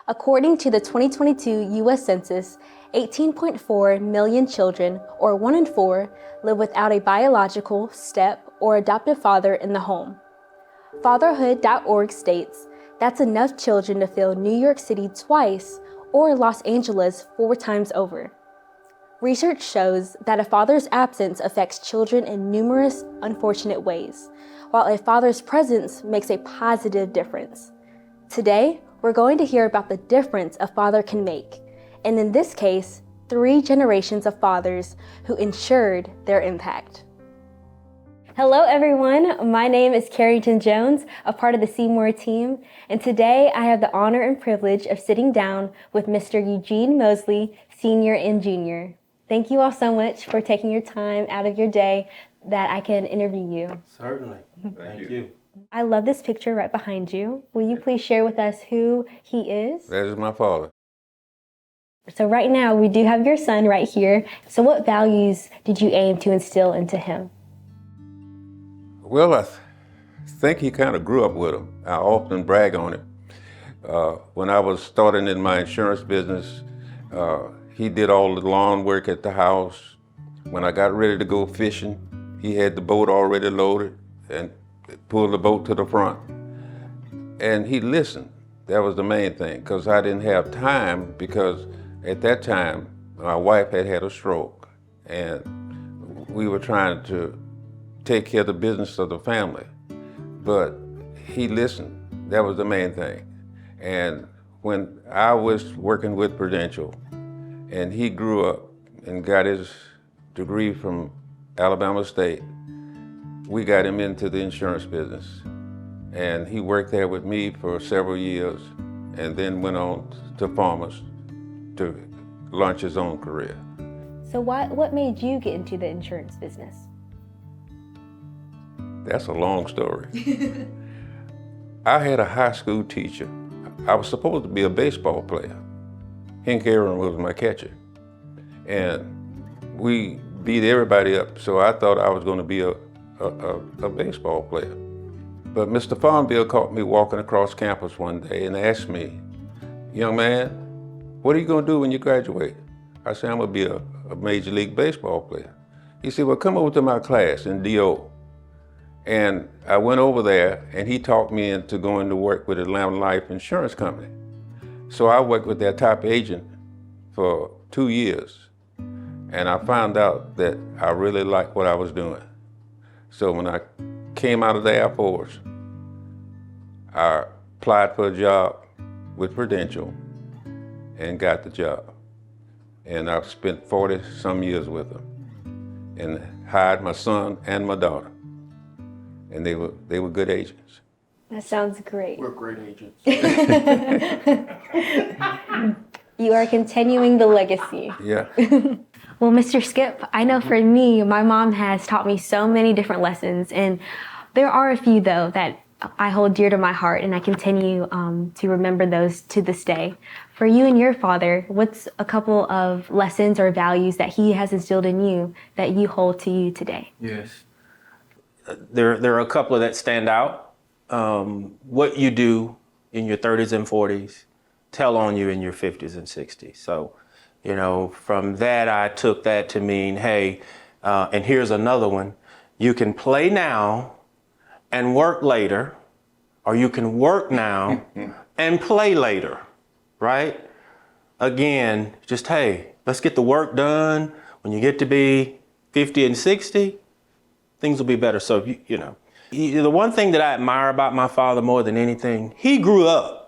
According to the 2022 U.S. Census, 18.4 million children, or 1 in 4, live without a biological, step, or adoptive father in the home. Fatherhood.org states that's enough children to fill New York City twice or Los Angeles 4 times over. Research shows that a father's absence affects children in numerous unfortunate ways, while a father's presence makes a positive difference. Today, we're going to hear about the difference a father can make, and in this case, 3 generations of fathers who ensured their impact. Hello everyone, my name is Carrington Jones, a part of the Seymour team, and today I have the honor and privilege of sitting down with Mr. Eugene Moseley Sr. and Jr. Thank you all so much for taking your time out of your day that I can interview you. Certainly. Thank you. I love this picture right behind you. Will you please share with us who he is? That is my father. So right now we do have your son right here. So what values did you aim to instill into him? Well, I think he kind of grew up with them. I often brag on it. When I was starting in my insurance business, he did all the lawn work at the house. When I got ready to go fishing, he had the boat already loaded and pulled the boat to the front. And he listened. That was the main thing, because I didn't have time, because at that time, my wife had had a stroke, and we were trying to take care of the business of the family. But he listened. That was the main thing. And when I was working with Prudential, and he grew up and got his degree from Alabama State, we got him into the insurance business. And he worked there with me for several years, and then went on to Farmers to launch his own career. So what made you get into the insurance business? That's a long story. I had a high school teacher. I was supposed to be a baseball player. Hank Aaron was my catcher. And we beat everybody up, so I thought I was going to be a baseball player. But Mr. Farmville caught me walking across campus one day and asked me, "Young man, what are you going to do when you graduate?" I said, "I'm going to be a Major League Baseball player." He said, "Well, come over to my class in DO." And I went over there, and he talked me into going to work with Atlanta Life Insurance Company. So I worked with their top agent for 2 years, and I found out that I really liked what I was doing. So when I came out of the Air Force, I applied for a job with Prudential and got the job. And I've spent 40-some years with them, and hired my son and my daughter. And they were good agents. That sounds great. We're great agents. You are continuing the legacy. Yeah. Well, Mr. Skip, I know for me, my mom has taught me so many different lessons, and there are a few, though, that I hold dear to my heart, and I continue to remember those to this day. For you and your father, what's a couple of lessons or values that he has instilled in you that you hold to you today? Yes. There are a couple that stand out. What you do in your 30s and 40s tell on you in your 50s and 60s. So, from that, I took that to mean, hey, and here's another one. You can play now and work later, or you can work now and play later, right? Again, just, hey, let's get the work done. When you get to be 50 and 60, things will be better. So, the one thing that I admire about my father more than anything, he grew up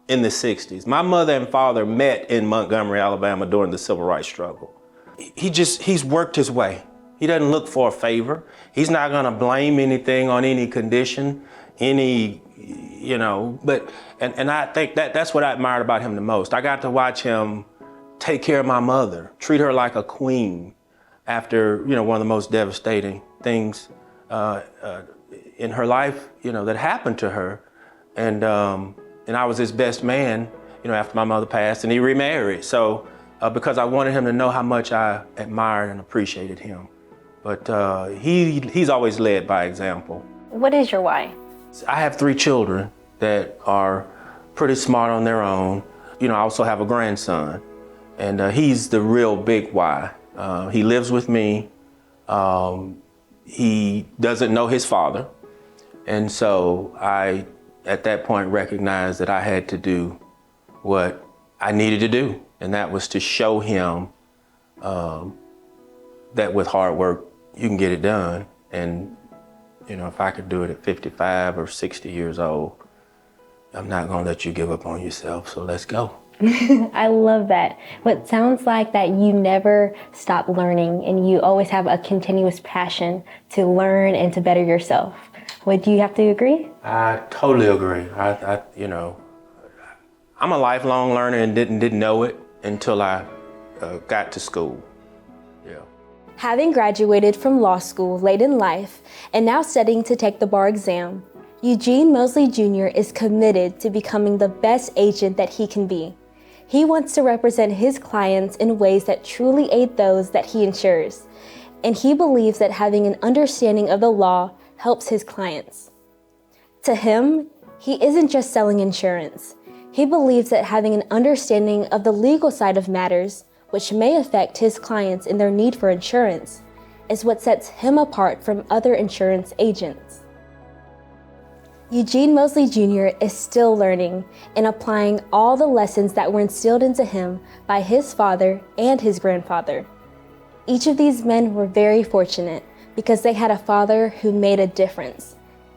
in the 60s. My mother and father met in Montgomery, Alabama during the Civil Rights struggle. He's worked his way. He doesn't look for a favor. He's not gonna blame anything on any condition, but I think that's what I admired about him the most. I got to watch him take care of my mother, treat her like a queen after, one of the most devastating things in her life, that happened to her. And I was his best man, after my mother passed, and he remarried. So, because I wanted him to know how much I admired and appreciated him. But he's always led by example. What is your why? I have 3 children that are pretty smart on their own. I also have a grandson, and he's the real big why. He lives with me. He doesn't know his father. And so I, at that point, recognized that I had to do what I needed to do. And that was to show him that with hard work, you can get it done. And, if I could do it at 55 or 60 years old, I'm not gonna let you give up on yourself, so let's go. I love that. What sounds like that you never stop learning and you always have a continuous passion to learn and to better yourself. Would you have to agree? I totally agree. I'm a lifelong learner and didn't know it until I got to school. Yeah. Having graduated from law school late in life and now studying to take the bar exam, Eugene Moseley Jr. is committed to becoming the best agent that he can be. He wants to represent his clients in ways that truly aid those that he insures, and he believes that having an understanding of the law helps his clients. To him, he isn't just selling insurance. He believes that having an understanding of the legal side of matters, which may affect his clients in their need for insurance, is what sets him apart from other insurance agents. Eugene Moseley Jr. is still learning and applying all the lessons that were instilled into him by his father and his grandfather. Each of these men were very fortunate because they had a father who made a difference,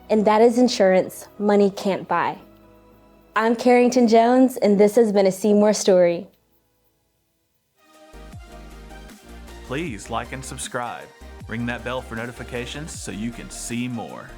and that is insurance money can't buy. I'm Carrington Jones, and this has been a Seymour story. Please like and subscribe. Ring that bell for notifications so you can see more.